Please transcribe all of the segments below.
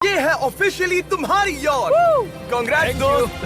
ये है ऑफिशियली तुम्हारी यॉट। कांग्रेट्स दोस्त।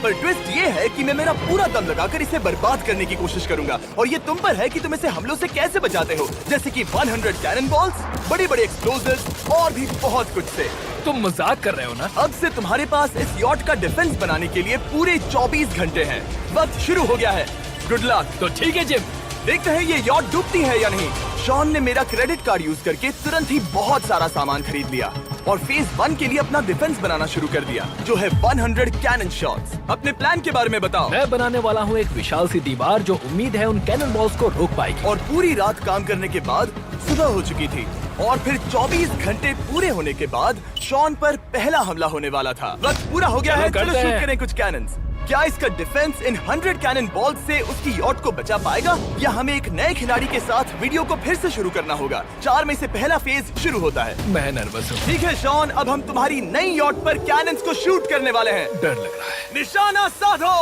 पर ट्विस्ट ये है कि मैं मेरा पूरा दम लगाकर इसे बर्बाद करने की कोशिश करूंगा और ये तुम पर है कि तुम इसे हमलों से कैसे बचाते हो, जैसे कि 100 कैनन बॉल्स, बड़े बड़े एक्सप्लोजिव्स और भी बहुत कुछ से। तुम मजाक कर रहे हो ना? अब से तुम्हारे पास इस यॉट का डिफेंस बनाने के लिए पूरे 24 घंटे हैं। वक्त शुरू हो गया है। Good luck. तो ठीक है जिम, देखते हैं ये यॉट डूबती है या नहीं। शॉन ने मेरा क्रेडिट कार्ड यूज करके तुरंत ही बहुत सारा सामान खरीद लिया और फेज 1 के लिए अपना डिफेंस बनाना शुरू कर दिया, जो है 100 कैनन शॉट्स। अपने प्लान के बारे में बताओ। मैं बनाने वाला हूँ एक विशाल सी दीवार जो उम्मीद है उन कैनन बॉल्स को रोक पाएगी। और पूरी रात काम करने के बाद सुबह हो चुकी थी और फिर 24 घंटे पूरे होने के बाद शॉन पर पहला हमला होने वाला था। वक्त पूरा हो गया है, चलो शूट करें कुछ कैनन्स। क्या इसका डिफेंस इन 100 कैनन बॉल्स से उसकी यॉट को बचा पाएगा या हमें एक नए खिलाड़ी के साथ वीडियो को फिर से शुरू करना होगा? 4 में से पहला फेज शुरू होता है। मैं नर्वस हूँ। ठीक है शॉन, अब हम तुम्हारी नई यॉट पर कैनन्स को शूट करने वाले हैं। डर लग रहा है। निशाना साधो।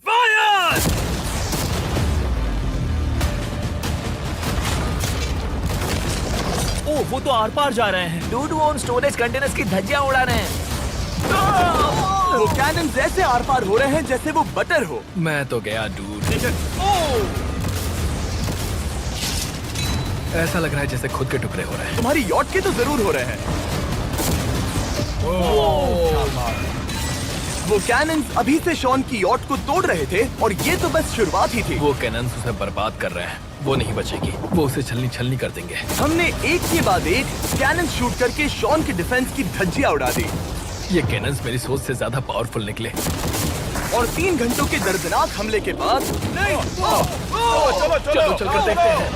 फायर! ओह, वो तो आर पार जा रहे हैं। डूड वो उन स्टोरेज कंटेनर्स की धज्जियां उड़ा रहे हैं। वो कैनन ऐसे आर पार हो रहे हैं जैसे वो बटर हो। मैं तो गया डूड। ऐसा लग रहा है जैसे खुद के टुकड़े हो रहे हैं। तुम्हारी यॉट के तो जरूर हो रहे हैं। वो कैनन अभी से शॉन की यॉट को तोड़ रहे थे और ये तो बस शुरुआत ही थी। वो कैनन उसे बर्बाद कर रहे हैं। वो नहीं बचेगी, वो उसे छलनी छलनी कर देंगे। हमने एक के बाद एक कैनन शूट करके शॉन की डिफेंस की धज्जियां उड़ा दी। ये कैनन्स मेरी सोच से ज्यादा पावरफुल निकले। और 3 घंटों के दर्दनाक हमले के बाद चलो चलकर देखते हैं।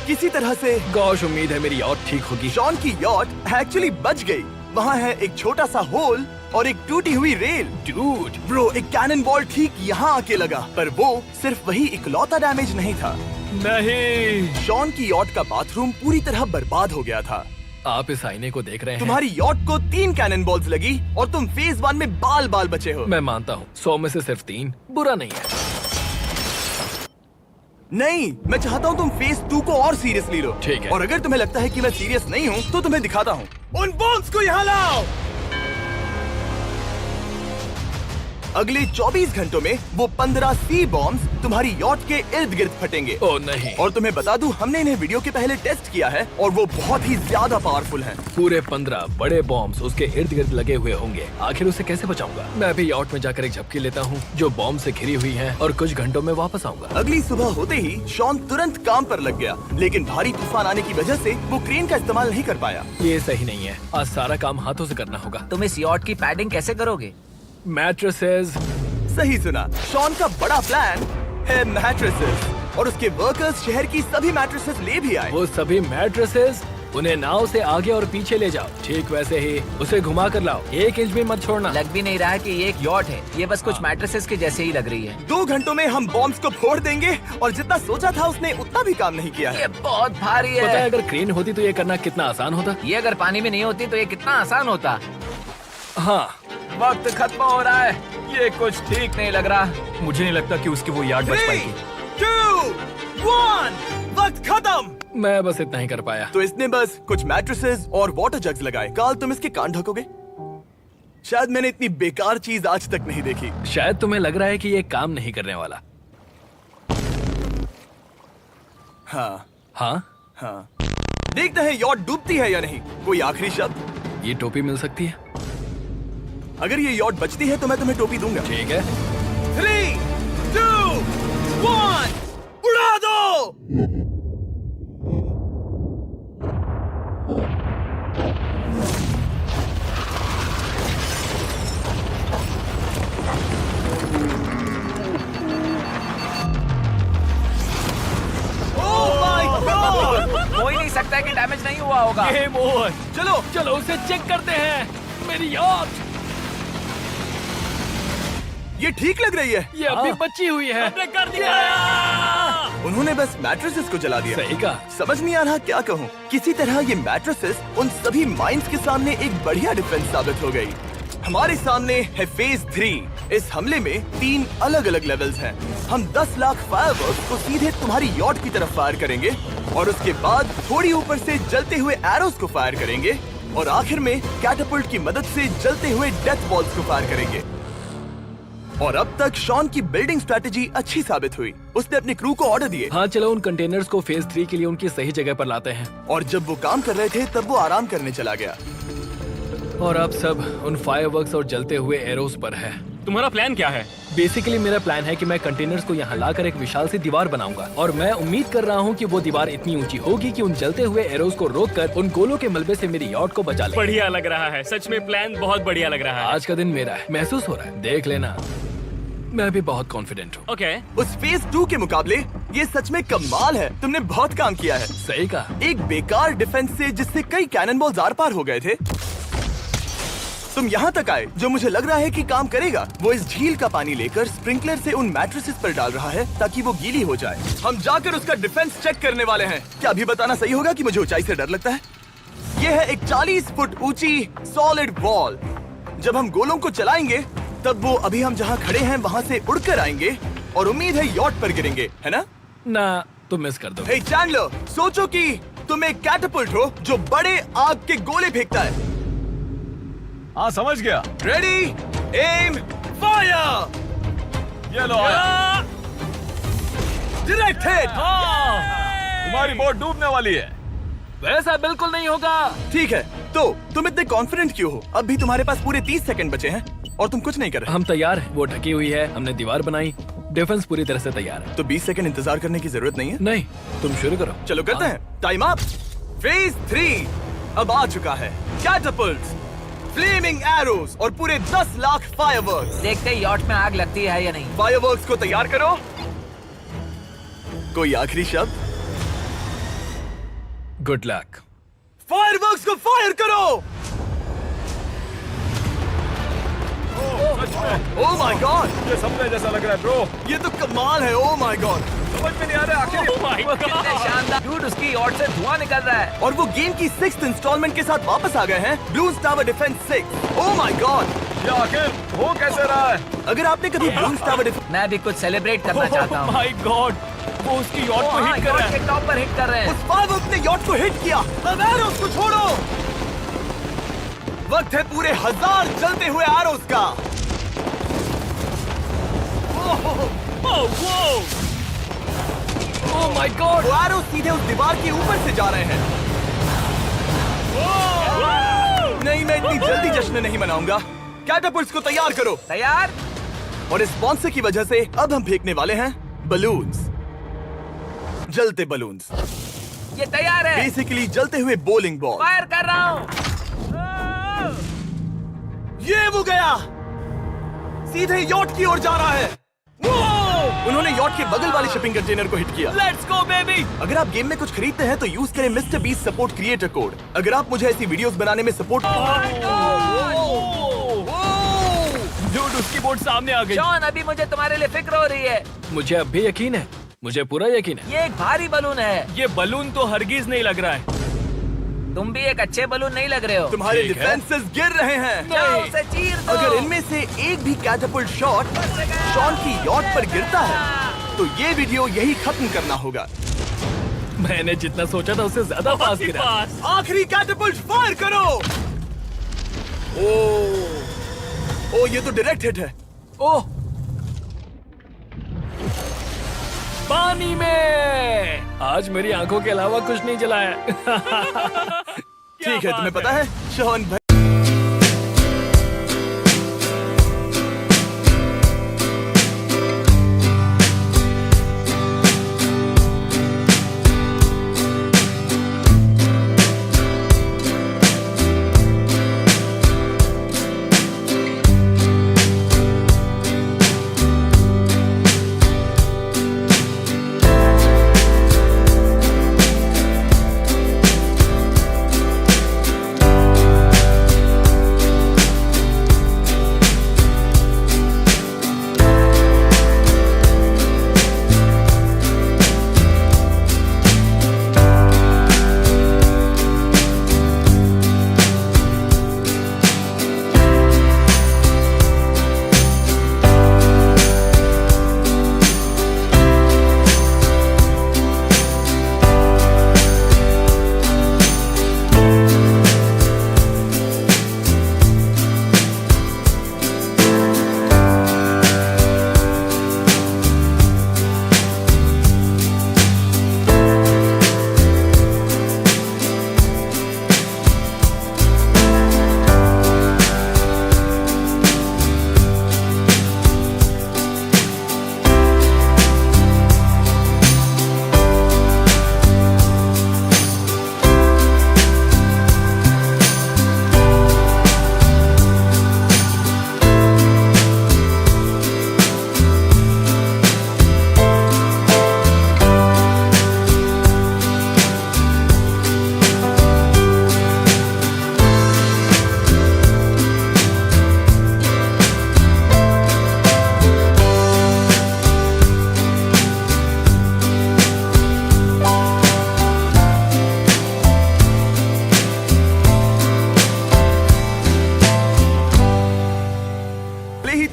किसी तरह से गॉश, उम्मीद है मेरी यॉट ठीक होगी। शॉन की यॉट एक्चुअली बच गई। वहाँ है एक छोटा सा होल और एक टूटी हुई रेल। डूड, ब्रो, एक कैनन बॉल ठीक यहाँ आके लगा, पर वो सिर्फ वही इकलौता डैमेज नहीं था। नहीं। शॉन की यॉट का बाथरूम पूरी तरह बर्बाद हो गया था। आप इस आईने को देख रहे हैं? तुम्हारी यॉट को 3 कैनन बॉल्स लगी और तुम फेज 1 में बाल बाल बचे हो। मैं मानता हूँ 100 में से सिर्फ 3 बुरा नहीं है। नहीं, मैं चाहता हूँ तुम फेज 2 को और सीरियसली लो। ठीक है। और अगर तुम्हें लगता है कि मैं सीरियस नहीं हूँ तो तुम्हें दिखाता हूँ। उन बॉम्ब्स को यहाँ लाओ। अगले 24 घंटों में वो 15 सी बॉम्ब्स तुम्हारी यॉट के इर्द गिर्द फटेंगे। ओह नहीं। और तुम्हें बता दूं, हमने इन्हें वीडियो के पहले टेस्ट किया है और वो बहुत ही ज्यादा पावरफुल हैं। पूरे 15 बड़े बॉम्ब्स उसके इर्द गिर्द लगे हुए होंगे। आखिर उसे कैसे बचाऊंगा? मैं भी यॉट में जाकर एक झपकी लेता हूँ जो बॉम्ब से घिरी हुई है और कुछ घंटों में वापस आऊंगा। अगली सुबह होते ही शॉन तुरंत काम पर लग गया, लेकिन भारी तूफान आने की वजह से वो क्रेन का इस्तेमाल नहीं कर पाया। ये सही नहीं है। आज सारा काम हाथों से करना होगा। तुम इस यॉट की पैडिंग कैसे करोगे? मैट्रेसेस। सही सुना, शॉन का बड़ा प्लान है मैट्रेसेस और उसके वर्कर्स शहर की सभी मैट्रेसेस ले भी आए। वो सभी मैट्रेसेस उन्हें नाव से आगे और पीछे ले जाओ। ठीक वैसे ही उसे घुमा कर लाओ। 1 इंच भी मत छोड़ना। लग भी नहीं रहा है कि ये एक यॉट है। ये बस कुछ मैट्रेसेस के जैसे ही लग रही है। 2 घंटों में हम बॉम्ब्स को फोड़ देंगे और जितना सोचा था उसने उतना भी काम नहीं किया है। ये बहुत भारी पता है है। अगर क्रेन होती तो ये करना कितना आसान होता। ये अगर पानी में नहीं होती तो ये कितना आसान होता। हाँ, वक्त खत्म हो रहा है। ये कुछ ठीक नहीं लग रहा। मुझे नहीं लगता कि उसकी वो यार्ड बच 3, पाएगी। 2, 1, वक्त खत्म। मैं बस इतना ही कर पाया। तो इसने बस कुछ मैट्रेसेस और वाटर जग्स लगाए। काल, तुम इसके कान ढकोगे? शायद मैंने इतनी बेकार चीज आज तक नहीं देखी। शायद तुम्हें लग रहा है कि ये काम नहीं करने वाला। हाँ हाँ, हाँ, देखते हैं यॉट डूबती है या नहीं। कोई आखिरी शब्द? ये टोपी मिल सकती है। अगर ये यॉट बचती है तो मैं तुम्हें टोपी दूंगा। ठीक है। 3, 2, 1, उड़ा दो। हो ही नहीं सकता है कि डैमेज नहीं हुआ होगा। Game over. चलो चलो उसे चेक करते हैं। मेरी यॉट ये ठीक लग रही है। ये अभी बची हुई है। कर दिया। उन्होंने बस मैट्रेसेस को जला दिया। सही कहा। समझ नहीं आ रहा क्या कहूँ। किसी तरह ये मैट्रेसेस उन सभी माइंस के सामने एक बढ़िया डिफेंस साबित हो गई। हमारे सामने है फेज 3। इस हमले में 3 अलग अलग लेवल्स हैं। हम 10 लाख फायरवर्क्स को सीधे तुम्हारी यॉट की तरफ फायर करेंगे और उसके बाद थोड़ी ऊपर से जलते हुए एरोस को फायर करेंगे और आखिर में कैटापल्ट की मदद से जलते हुए डेथ बॉल्स को फायर करेंगे। और अब तक शॉन की बिल्डिंग स्ट्रेटेजी अच्छी साबित हुई। उसने अपनी क्रू को ऑर्डर दिए हाँ चलो उन कंटेनर्स को फेज 3 के लिए उनकी सही जगह पर लाते हैं। और जब वो काम कर रहे थे तब वो आराम करने चला गया। और अब सब उन फायरवर्क्स और जलते हुए एरोस पर है। तुम्हारा प्लान क्या है? बेसिकली मेरा प्लान है कि मैं कंटेनर्स को यहाँ लाकर एक विशाल सी दीवार बनाऊंगा और मैं उम्मीद कर रहा हूँ कि वो दीवार इतनी ऊंची होगी कि उन जलते हुए एरोस को रोककर उन गोलों के मलबे से मेरी यॉट को बचा ले। बढ़िया लग रहा है, सच में प्लान बहुत बढ़िया लग रहा है। आज का दिन मेरा है, महसूस हो रहा है, देख लेना। मैं भी बहुत कॉन्फिडेंट हूँ। ओके। उस फेज 2 के मुकाबले ये सच में कमाल है। तुमने बहुत काम किया है। सही कहा। एक बेकार डिफेंस से जिससे कई कैनन बॉल्स आर पार हो गए थे, तुम यहाँ तक आए जो मुझे लग रहा है कि काम करेगा। वो इस झील का पानी लेकर स्प्रिंकलर से उन मैट्रेसेस पर डाल रहा है ताकि वो गीली हो जाए। हम जाकर उसका डिफेंस चेक करने वाले हैं। क्या अभी बताना सही होगा कि मुझे ऊंचाई से डर लगता है? ये है एक 40 फुट ऊंची सॉलिड वॉल। जब हम गोलों को चलाएंगे तब वो अभी हम जहाँ खड़े हैं वहाँ से उड़कर आएंगे और उम्मीद है यॉट पर गिरेंगे, है ना? ना तुम मिस कर दो। हे चैंडलर, सोचो कि तुम एक कैटापल्ट हो जो बड़े आग के गोले फेंकता है। हाँ समझ गया। Ready, aim, fire. ये लो आया। Direct hit. तुम्हारी बोट डूबने वाली है। वैसा बिल्कुल नहीं होगा। ठीक है, तो तुम इतने कॉन्फिडेंट क्यों हो? अब भी तुम्हारे पास पूरे 30 सेकंड बचे हैं और तुम कुछ नहीं कर रहे। हम तैयार हैं, वो ढकी हुई है, हमने दीवार बनाई, डिफेंस पूरी तरह से तैयार है। तो 20 सेकंड इंतजार करने की जरूरत नहीं है। नहीं, तुम शुरू करो। चलो करते हैं। Time up. फेज 3 अब आ चुका है। कैटापल्ट्स, फ्लेमिंग एरोस और पूरे 10 लाख फायरवर्क्स। देखते ही यॉट में आग लगती है या नहीं। फायरवर्क्स को तैयार करो। कोई आखिरी शब्द? Good luck. फायरवर्क्स को फायर करो। ओह माय गॉड, ये सपने जैसा लग रहा है ब्रो। ये तो कमाल है। ओह माय गॉड, समझ में नहीं आ रहा आखिर। Oh my God! कितने शानदार। डूड, उसकी यॉट से धुआं निकल रहा है। और वो गेम की 6th इंस्टॉलमेंट के साथ वापस आ गए हैं, balloons tower defence 6। Oh my God, ये आखिर हो कैसे रहा है? अगर आपने कभी ब्लून्स टावर डिफेंस मैं भी कुछ सेलिब्रेट करना चाहता हूँ। माय गॉड, वो उसकी यॉट को हाँ, हिट कर यॉट रहा है। के टॉप पर हिट कर रहे हैं। उस फायरवर्क ने यॉट को हिट किया। अब एरोस को छोड़ो। वक्त है पूरे 1000 जलते हुए एरोस का। Oh my God. वो एरोस सीधे उस दीवार के ऊपर से जा रहे हैं। नहीं, मैं इतनी जल्दी जश्न नहीं मनाऊंगा। कैटापल्ट्स को तैयार करो। तैयार। और इस स्पॉन्सर की वजह से अब हम फेंकने वाले हैं बलून्स, जलते बलून्स। ये तैयार है। बेसिकली जलते हुए बोलिंग बॉल। फायर कर रहा हूँ। ये वो गया, सीधे यॉट की ओर जा रहा है। उन्होंने यॉट के बगल वाले शिपिंग कंटेनर को हिट किया। Let's go baby. अगर आप गेम में कुछ खरीदते हैं तो यूज करें mister beast support creator code. अगर आप मुझे ऐसी वीडियोस बनाने में सपोर्ट डूड, उसकी बोट सामने आ गई। जॉन, अभी मुझे तुम्हारे लिए फिक्र हो रही है। मुझे अब भी यकीन है, मुझे पूरा यकीन है। ये एक भारी बलून है। ये बलून तो हरगिज नहीं लग रहा है। तुम भी एक अच्छे बलून नहीं लग रहे हो। तुम्हारे ठीक है। डिफेंसेस गिर रहे हैं। जाओ, उसे चीर दो। अगर इनमें से एक भी कैटापल्ट शॉट शॉन की यॉट पर गिरता है तो ये वीडियो यही खत्म करना होगा। मैंने जितना सोचा था उससे ज्यादा पास गिरा। पास। आखिरी कैटापल्ट फायर करो। ओ ये तो डायरेक्ट हिट है। ओह, पानी में। आज मेरी आंखों के अलावा कुछ नहीं जला है। ठीक है, तुम्हें पता है शॉन भाई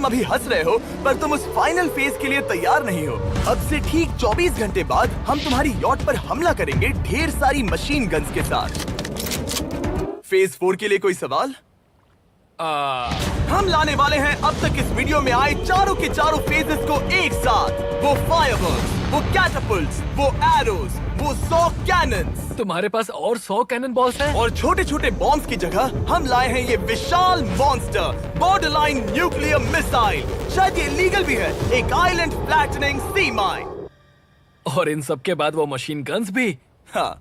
तुम अभी हंस रहे हो, पर तुम उस फाइनल फेज के लिए तैयार नहीं हो। अब से ठीक 24 घंटे बाद हम तुम्हारी यॉट पर हमला करेंगे ढेर सारी मशीन गन्स के साथ। फेज 4 के लिए कोई सवाल? हम लाने वाले हैं अब तक इस वीडियो में आए चारों के चारों फेजेस को एक साथ। वो फायरवर्क्स, वो कैटअपल्ट्स, वो एरोज, वो 100 कैनन्स। तुम्हारे पास और 100 कैनन बॉल्स हैं? और छोटे छोटे बॉम्ब्स की जगह हम लाए हैं ये विशाल मॉन्स्टर, बॉर्डरलाइन न्यूक्लियर मिसाइल। शायद ये लीगल भी है, एक आइलैंड फ्लैटनिंग सी माइन। और इन सब के बाद वो मशीन गन्स भी। हाँ,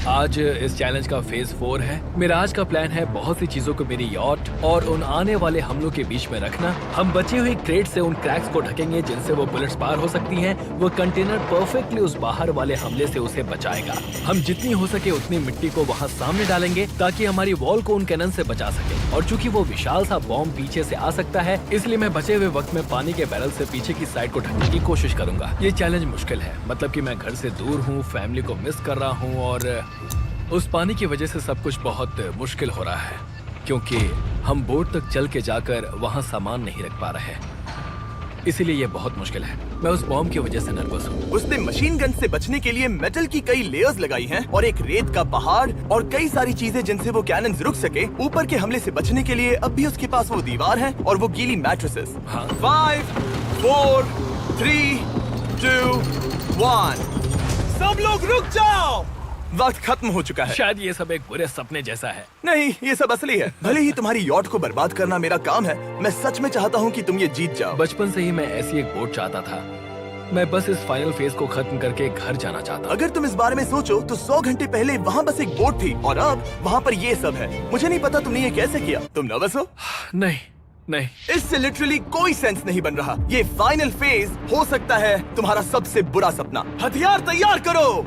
आज इस चैलेंज का फेज 4 है। मेरा आज का प्लान है बहुत सी चीजों को मेरी यॉट और उन आने वाले हमलों के बीच में रखना। हम बचे हुए क्रेट से उन क्रैक्स को ढकेंगे जिनसे वो बुलेट्स पार हो सकती हैं। वो कंटेनर परफेक्टली उस बाहर वाले हमले से उसे बचाएगा। हम जितनी हो सके उतनी मिट्टी को वहाँ सामने डालेंगे ताकि हमारी वॉल को उन कैनन से बचा सके। और चूंकि वो विशाल सा बॉम्ब पीछे से आ सकता है, इसलिए मैं बचे हुए वक्त में पानी के बैरल से पीछे की साइड को ढकने की कोशिश करूंगा। ये चैलेंज मुश्किल है, मतलब कि मैं घर से दूर हूँ, फैमिली को मिस कर रहा हूँ और उस पानी की वजह से सब कुछ बहुत मुश्किल हो रहा है, क्योंकि हम बोट तक चल के जाकर वहाँ सामान नहीं रख पा रहे। इसीलिए ये बहुत मुश्किल है। मैं उस बॉम्ब की वजह से नर्वस हूँ। उसने मशीन गन से बचने के लिए मेटल की कई लेयर्स लगाई हैं और एक रेत का पहाड़ और कई सारी चीजें जिनसे वो कैनन्स रुक सके। ऊपर के हमले से बचने के लिए अब भी उसके पास वो दीवार है और वो गीली मैट्रेसेस। हाँ। 5, 4, 3, 2, 1। सब लोग रुक जाओ, वक्त खत्म हो चुका है। शायद ये सब एक बुरे सपने जैसा है। नहीं, ये सब असली है। भले ही तुम्हारी यॉट को बर्बाद करना मेरा काम है, मैं सच में चाहता हूँ कि तुम ये जीत जाओ। बचपन से ही मैं ऐसी एक बोट चाहता था। मैं बस इस फाइनल फेज को खत्म करके घर जाना चाहता। अगर तुम इस बारे में सोचो तो 100 घंटे पहले वहाँ बस एक बोट थी और अब वहाँ पर ये सब है। मुझे नहीं पता तुमने ये कैसे किया। तुम नर्वस हो? नहीं नहीं, इससे लिटरली कोई सेंस नहीं बन रहा। ये फाइनल फेज हो सकता है तुम्हारा सबसे बुरा सपना। हथियार तैयार करो।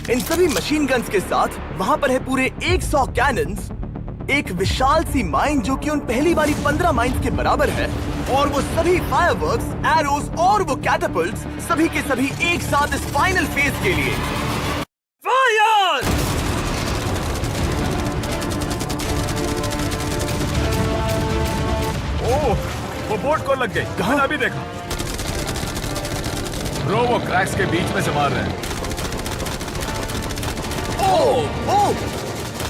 इन सभी मशीन गन्स के साथ वहाँ पर है पूरे 100 कैनन्स, एक विशाल सी माइन जो कि उन पहली वाली 15 माइन्स के बराबर है, और वो सभी फायरवर्क्स, एरोज और वो कैटअपल्ट्स सभी के सभी एक साथ इस फाइनल फेज के लिए। फायर! ओह, वो बोट को लग गई। कहाँ? मैंने अभी देखा। ब्रो, वो क्रैक्स के बीच में से मार रहे हैं। ओह!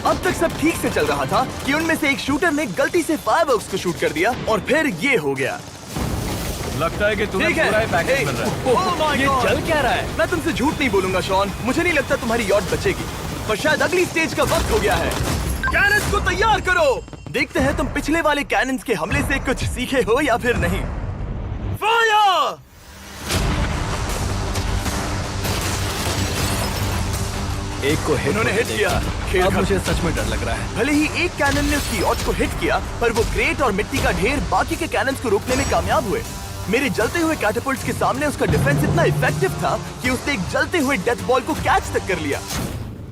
अब तक सब ठीक से चल रहा था कि उनमें से एक शूटर ने गलती से फायरवर्क्स को शूट कर दिया और फिर ये हो गया। लगता है कि तुम्हें ठीक है। पूरा ही पैकेज Hey, मिल रहा है। oh my ये God! चल क्या रहा है? मैं तुमसे झूठ नहीं बोलूंगा शॉन, मुझे नहीं लगता तुम्हारी यॉट बचेगी, पर शायद अगली स्टेज का वक्त हो गया है। कैनन्स को तैयार करो। देखते हैं तुम पिछले वाले कैनन्स के हमले से कुछ सीखे हो या फिर नहीं। फायर! एक को हिट उन्होंने हिट किया। खेल अब खत्म। मुझे सच में डर लग रहा है। भले ही एक कैनन ने उसकी यॉट को हिट किया, पर वो क्रेट और मिट्टी का ढेर बाकी के कैनन्स को रोकने में कामयाब हुए। मेरे जलते हुए कैटअपल्ट्स के सामने उसका डिफेंस इतना इफेक्टिव था कि उसने एक जलते हुए डेथ बॉल को कैच तक कर लिया।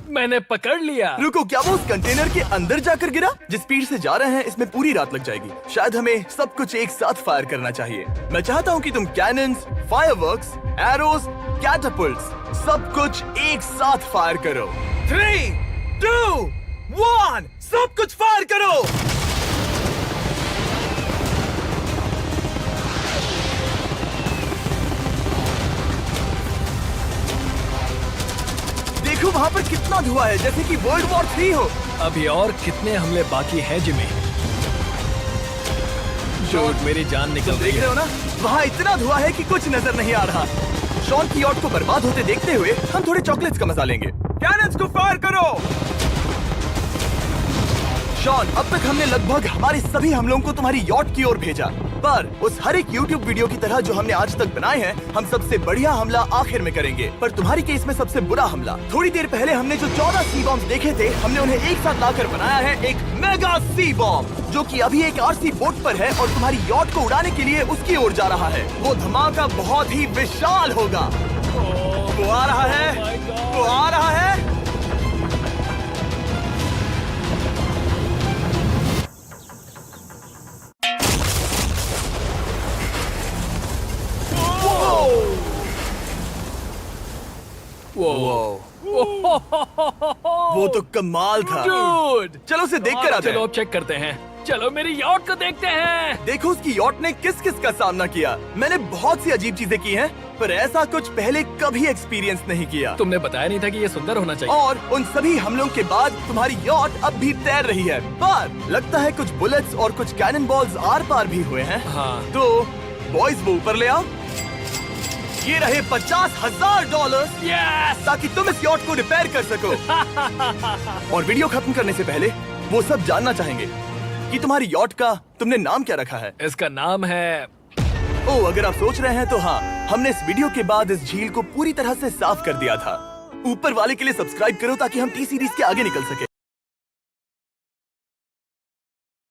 मैंने पकड़ लिया। रुको, क्या वो उस कंटेनर के अंदर जाकर गिरा? जिस स्पीड से जा रहे हैं इसमें पूरी रात लग जाएगी। शायद हमें सब कुछ एक साथ फायर करना चाहिए। मैं चाहता हूँ कि तुम कैनन्स, फायरवर्क्स, एरोज, कैटअपल्ट्स सब कुछ एक साथ फायर करो। 3, 2, 1, सब कुछ फायर करो। देखो वहाँ पर कितना धुआं है, जैसे कि वर्ल्ड वॉर 3 हो। अभी और कितने हमले बाकी हैं जिमी? शूट, मेरी जान निकल तुम रही देख रहे है। हो ना, वहाँ इतना धुआं है कि कुछ नजर नहीं आ रहा। शॉन की यॉट को बर्बाद होते देखते हुए हम थोड़े चॉकलेट्स का मजा लेंगे। कैनन्स को फायर करो। शॉन, अब तक हमने लगभग हमारे सभी हमलों को तुम्हारी यॉट की ओर भेजा, पर उस हर एक YouTube वीडियो की तरह जो हमने आज तक बनाए हैं, हम सबसे बढ़िया हमला आखिर में करेंगे। पर तुम्हारी केस में सबसे बुरा हमला। थोड़ी देर पहले हमने जो 14 सी बॉम्ब देखे थे, हमने उन्हें एक साथ लाकर बनाया है एक मेगा सी बॉम्ब, जो कि अभी एक RC बोट पर है और तुम्हारी यॉट को उड़ाने के लिए उसकी ओर जा रहा है। वो धमाका बहुत ही विशाल होगा। वो आ रहा है, वो आ रहा है। वो तो कमाल था। Dude! चलो उसे देख कर आते चलो हैं। अब चेक करते हैं। चलो मेरी यॉट को देखते हैं। देखो उसकी यॉट ने किस किस का सामना किया। मैंने बहुत सी अजीब चीजें की हैं, पर ऐसा कुछ पहले कभी एक्सपीरियंस नहीं किया। तुमने बताया नहीं था कि ये सुंदर होना चाहिए। और उन सभी हमलों के बाद तुम्हारी यॉट अब भी तैर रही है, पर लगता है कुछ बुलेट्स और कुछ कैनन बॉल्स आर पार भी हुए हैं। हाँ। तो बॉयज वो ऊपर ले आओ। ये रहे $50,000 यस! ताकि तुम इस यॉट को रिपेयर कर सको। और वीडियो खत्म करने से पहले वो सब जानना चाहेंगे कि तुम्हारी यॉट का तुमने नाम क्या रखा है। इसका नाम है ओ, अगर आप सोच रहे हैं तो हाँ, हमने इस वीडियो के बाद इस झील को पूरी तरह से साफ कर दिया था। ऊपर वाले के लिए सब्सक्राइब करो ताकि हम टी सीरीज के आगे निकल सके।